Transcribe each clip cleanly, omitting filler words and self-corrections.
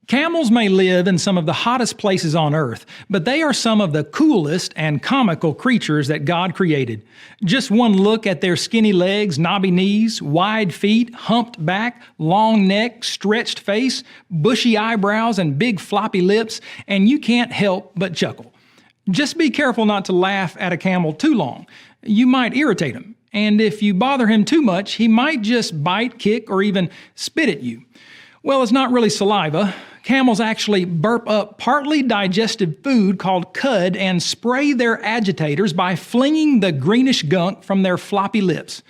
Camels may live in some of the hottest places on earth, but they are some of the coolest and comical creatures that God created. Just one look at their skinny legs, knobby knees, wide feet, humped back, long neck, stretched face, bushy eyebrows, and big floppy lips, and you can't help but chuckle. Just be careful not to laugh at a camel too long. You might irritate him, and if you bother him too much, he might just bite, kick, or even spit at you. Well, it's not really saliva. Camels actually burp up partly digested food called cud and spray their agitators by flinging the greenish gunk from their floppy lips.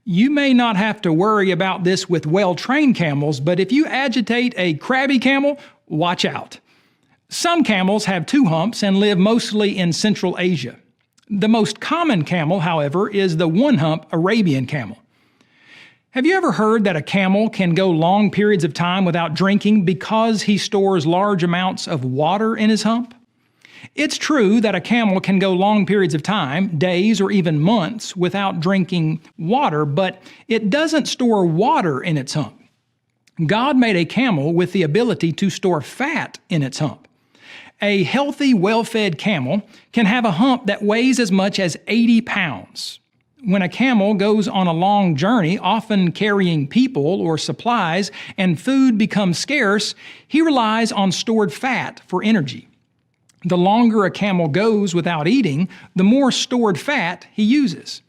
You may not have to worry about this with well-trained camels, but if you agitate a crabby camel, watch out. Some camels have two humps and live mostly in Central Asia. The most common camel, however, is the one-hump Arabian camel. Have you ever heard that a camel can go long periods of time without drinking because he stores large amounts of water in his hump? It's true that a camel can go long periods of time, days or even months, without drinking water, but it doesn't store water in its hump. God made a camel with the ability to store fat in its hump. A healthy, well-fed camel can have a hump that weighs as much as 80 pounds. When a camel goes on a long journey, often carrying people or supplies, and food becomes scarce, he relies on stored fat for energy. The longer a camel goes without eating, the more stored fat he uses.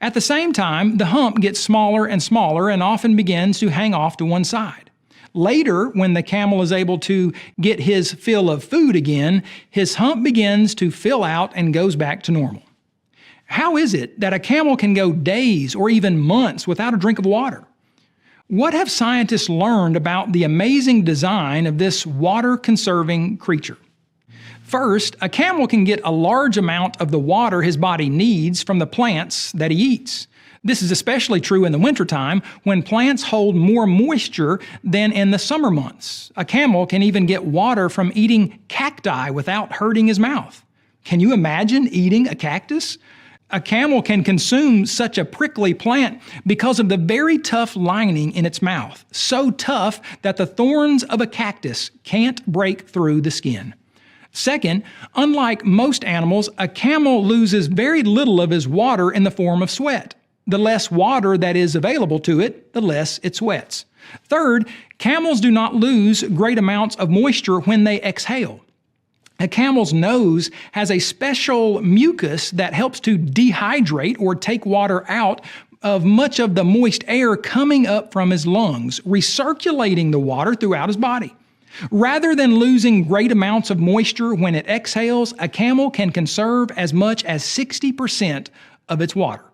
At the same time, the hump gets smaller and smaller and often begins to hang off to one side. Later, when the camel is able to get his fill of food again, his hump begins to fill out and goes back to normal. How is it that a camel can go days or even months without a drink of water? What have scientists learned about the amazing design of this water-conserving creature? First, a camel can get a large amount of the water his body needs from the plants that he eats. This is especially true in the wintertime when plants hold more moisture than in the summer months. A camel can even get water from eating cacti without hurting his mouth. Can you imagine eating a cactus? A camel can consume such a prickly plant because of the very tough lining in its mouth, so tough that the thorns of a cactus can't break through the skin. Second, unlike most animals, a camel loses very little of his water in the form of sweat. The less water that is available to it, the less it sweats. Third, camels do not lose great amounts of moisture when they exhale. A camel's nose has a special mucus that helps to dehydrate or take water out of much of the moist air coming up from his lungs, recirculating the water throughout his body. Rather than losing great amounts of moisture when it exhales, a camel can conserve as much as 60% of its water.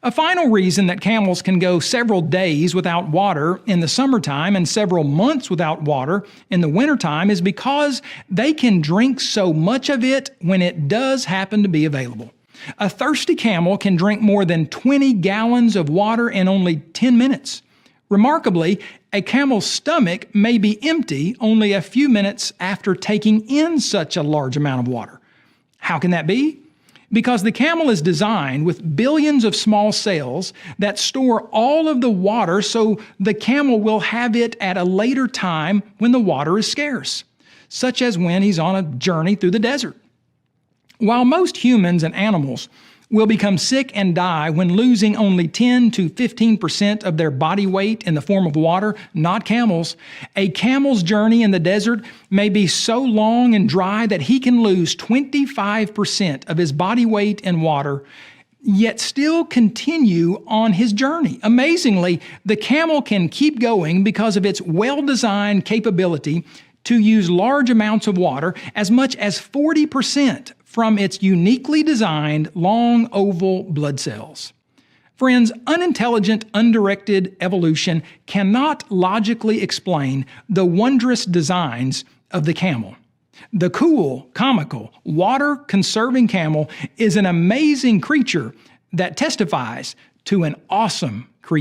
A final reason that camels can go several days without water in the summertime and several months without water in the wintertime is because they can drink so much of it when it does happen to be available. A thirsty camel can drink more than 20 gallons of water in only 10 minutes. Remarkably, a camel's stomach may be empty only a few minutes after taking in such a large amount of water. How can that be? Because the camel is designed with billions of small cells that store all of the water so the camel will have it at a later time when the water is scarce, such as when he's on a journey through the desert. While most humans and animals will become sick and die when losing only 10 to 15% of their body weight in the form of water, not camels. A camel's journey in the desert may be so long and dry that he can lose 25% of his body weight in water, yet still continue on his journey. Amazingly, the camel can keep going because of its well-designed capability to use large amounts of water, as much as 40% from its uniquely designed long oval blood cells. Friends, unintelligent, undirected evolution cannot logically explain the wondrous designs of the camel. The cool, comical, water-conserving camel is an amazing creature that testifies to an awesome